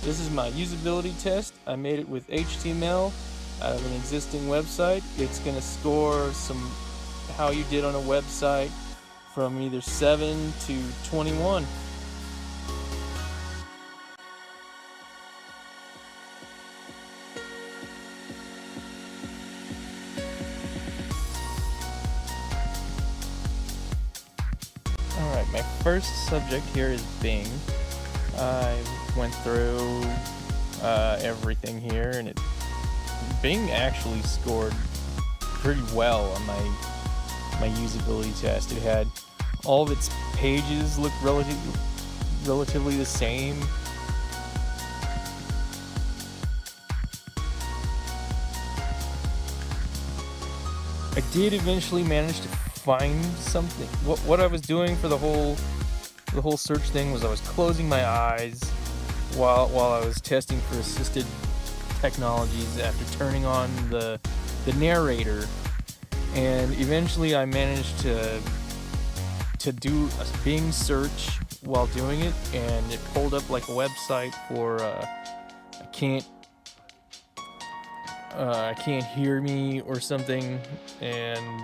This is my usability test. I made it with HTML out of an existing website. It's going to score how you did on a website from either 7 to 21. Alright, my first subject here is Bing. I went through everything here, and Bing actually scored pretty well on my usability test. It had all of its pages look relatively the same. I did eventually manage to find something. What I was doing for the whole search thing was I was closing my eyes while I was testing for assisted technologies after turning on the narrator, and eventually I managed to do a Bing search while doing it, and it pulled up like a website for I can't hear me or something, and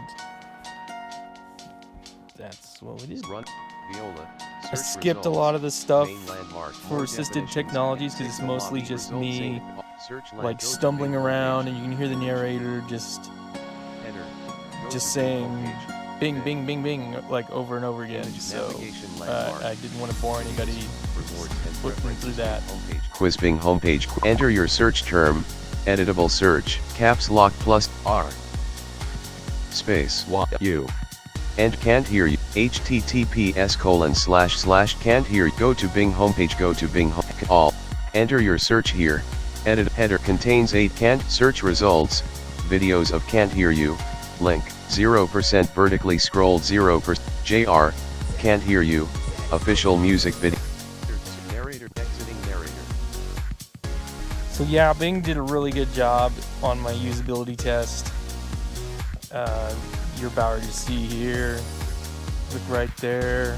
that's what it is. Run Viola. I skipped a lot of the stuff for assisted technologies because it's mostly just me like stumbling around, and you can hear the narrator just saying bing bing bing bing like over and over again. So I didn't want to bore anybody flipping through that. Quiz Bing homepage. Enter your search term. Editable search. Caps lock plus R. Space U. And can't hear you. https:// can't hear. Go to Bing homepage. Go to Bing all. Enter your search here. Edit header contains 8 can't search results. Videos of can't hear you. Link 0% vertically scrolled 0% JR. Can't hear you. Official music video. Narrator exiting narrator. So yeah, Bing did a really good job on my usability test. You're about to see here. Look right there.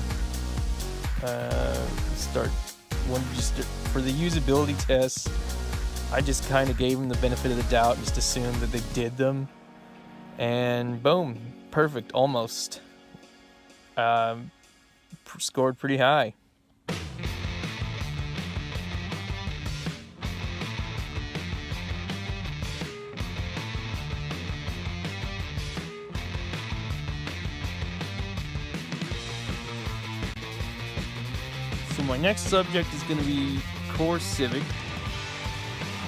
For the usability tests, I just kind of gave them the benefit of the doubt, just assumed that they did them, and boom, perfect, almost. Scored pretty high. So my next subject is going to be Core Civic.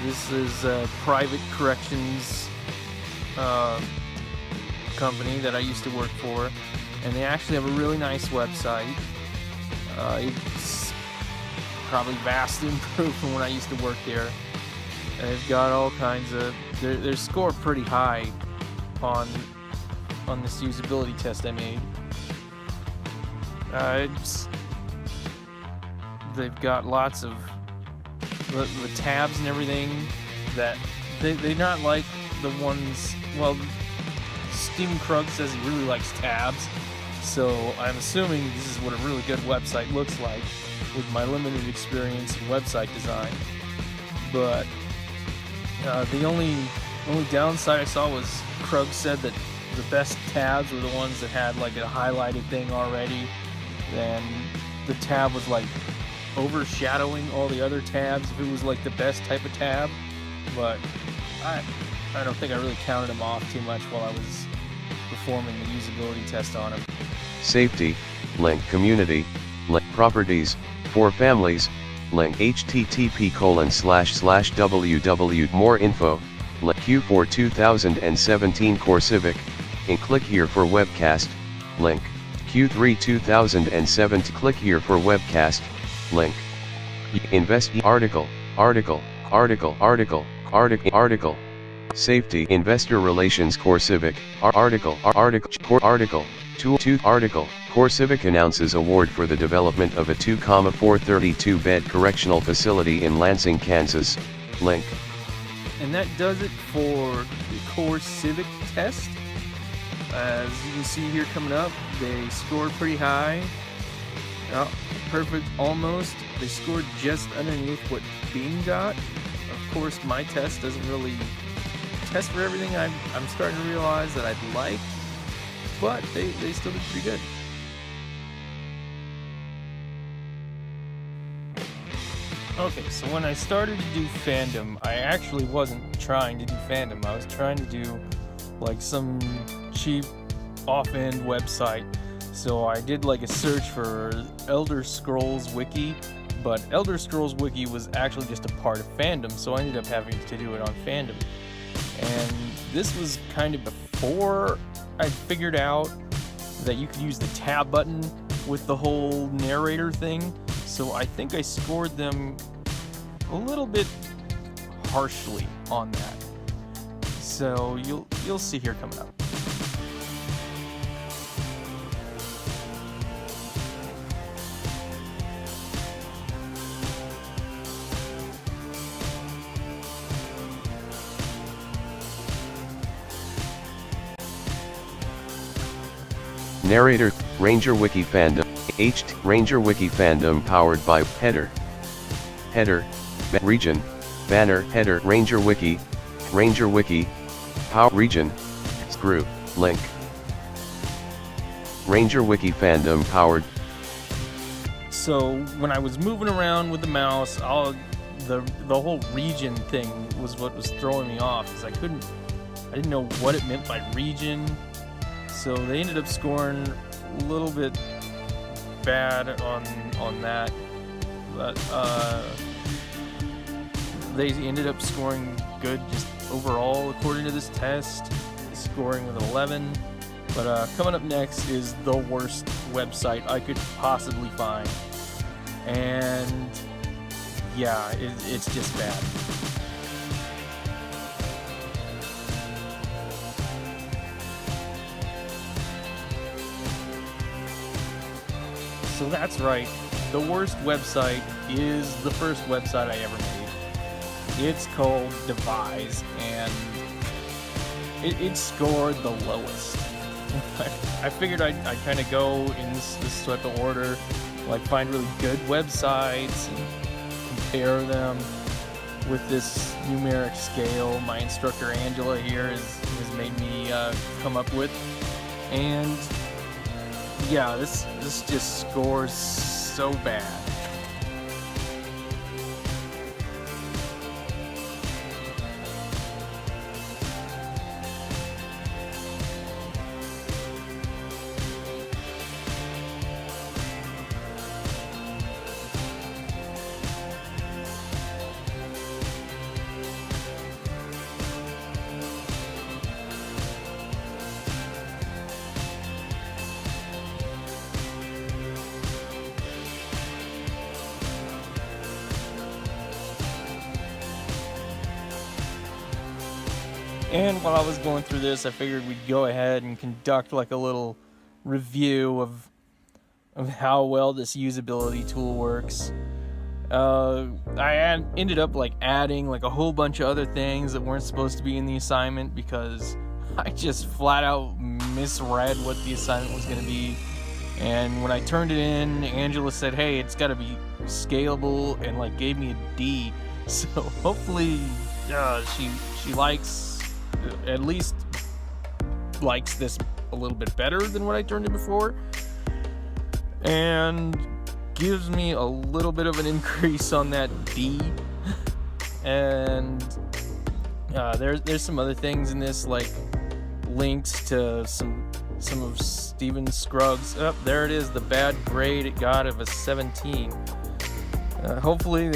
This is a private corrections company that I used to work for, and they actually have a really nice website. It's probably vastly improved from when I used to work there. And they've got all kinds of... They're scored pretty high on this usability test I made. They've got lots of the tabs and everything that they're not like the ones. Well, Steven Krug says he really likes tabs, so I'm assuming this is what a really good website looks like with my limited experience in website design. But the only downside I saw was Krug said that the best tabs were the ones that had like a highlighted thing already, then the tab was like overshadowing all the other tabs if it was like the best type of tab. But I don't think I really counted them off too much while I was performing the usability test on them. Safety, link community, link properties, for families, link http://www more info, link Q4 2017 Core Civic, and click here for webcast, link Q3 2017 click here for webcast, link invest article Safety Investor Relations Core Civic article Core Civic announces award for the development of a 2,432-bed correctional facility in Lansing, Kansas. Link. And that does it for the Core Civic test. As you can see here coming up, they scored pretty high. Oh, perfect, almost. They scored just underneath what Bing got. Of course, my test doesn't really test for everything I'm starting to realize that I'd like, but they still did pretty good. Okay, so when I started to do Fandom, I actually wasn't trying to do Fandom. I was trying to do like some cheap off-end website. So I did like a search for Elder Scrolls Wiki, but Elder Scrolls Wiki was actually just a part of Fandom, so I ended up having to do it on Fandom. And this was kind of before I figured out that you could use the tab button with the whole narrator thing. So I think I scored them a little bit harshly on that. So you'll see here coming up. Narrator, Ranger Wiki Fandom, Ranger Wiki Fandom powered by Header, Region, Banner, Header, Ranger Wiki, Power Region, Group, Link. Ranger Wiki Fandom powered. So when I was moving around with the mouse, the whole region thing was what was throwing me off, because I didn't know what it meant by region. So they ended up scoring a little bit bad on that, but they ended up scoring good just overall according to this test, scoring with an 11. But coming up next is the worst website I could possibly find, and yeah, it's just bad. So that's right, the worst website is the first website I ever made. It's called Devise, and it scored the lowest. I figured I'd kind of go in this type of order, like find really good websites and compare them with this numeric scale my instructor Angela here has made me come up with. And yeah, this just scores so bad. And while I was going through this, I figured we'd go ahead and conduct like a little review of how well this usability tool works. I ended up like adding like a whole bunch of other things that weren't supposed to be in the assignment because I just flat out misread what the assignment was going to be. And when I turned it in, Angela said, "Hey, it's got to be scalable," and like gave me a D. So hopefully she at least likes this a little bit better than what I turned in before, and gives me a little bit of an increase on that D. And there's some other things in this, like links to some of Steven Scruggs. Oh, there it is, the bad grade it got of a 17. Hopefully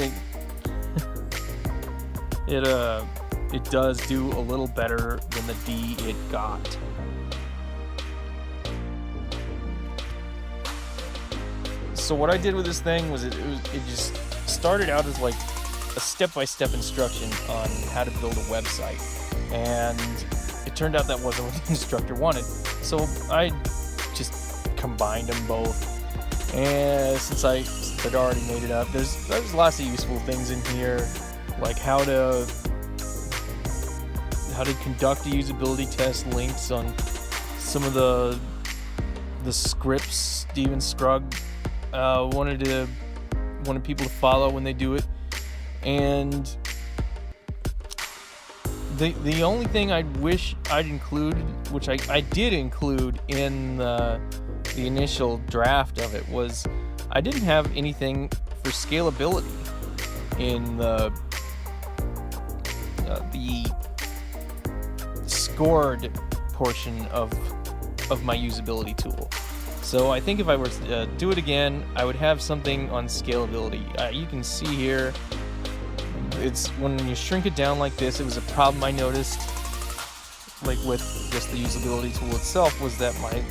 it does do a little better than the D it got. So what I did with this thing was it just started out as like a step-by-step instruction on how to build a website, and it turned out that wasn't what the instructor wanted. So I just combined them both, and since I'd already made it up, there's lots of useful things in here, like how to conduct a usability test, links on some of the scripts Steven Scruggs wanted people to follow when they do it, and the only thing I wish I'd included, which I did include in the initial draft of it, was I didn't have anything for scalability in the scored portion of my usability tool. So I think if I were to do it again, I would have something on scalability. You can see here, it's when you shrink it down like this, it was a problem I noticed, like with just the usability tool itself, was that my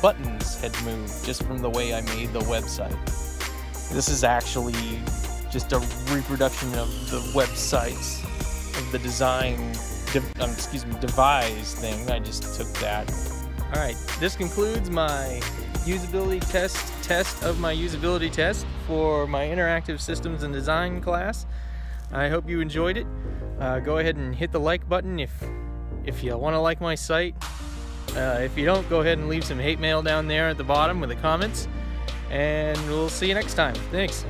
buttons had moved just from the way I made the website. This is actually just a reproduction of the websites, of the design, devise thing. I just took that. Alright, this concludes my usability test of my usability test for my interactive systems and design class. I hope you enjoyed it. Go ahead and hit the like button if you want to like my site. If you don't, go ahead and leave some hate mail down there at the bottom with the comments. And we'll see you next time. Thanks.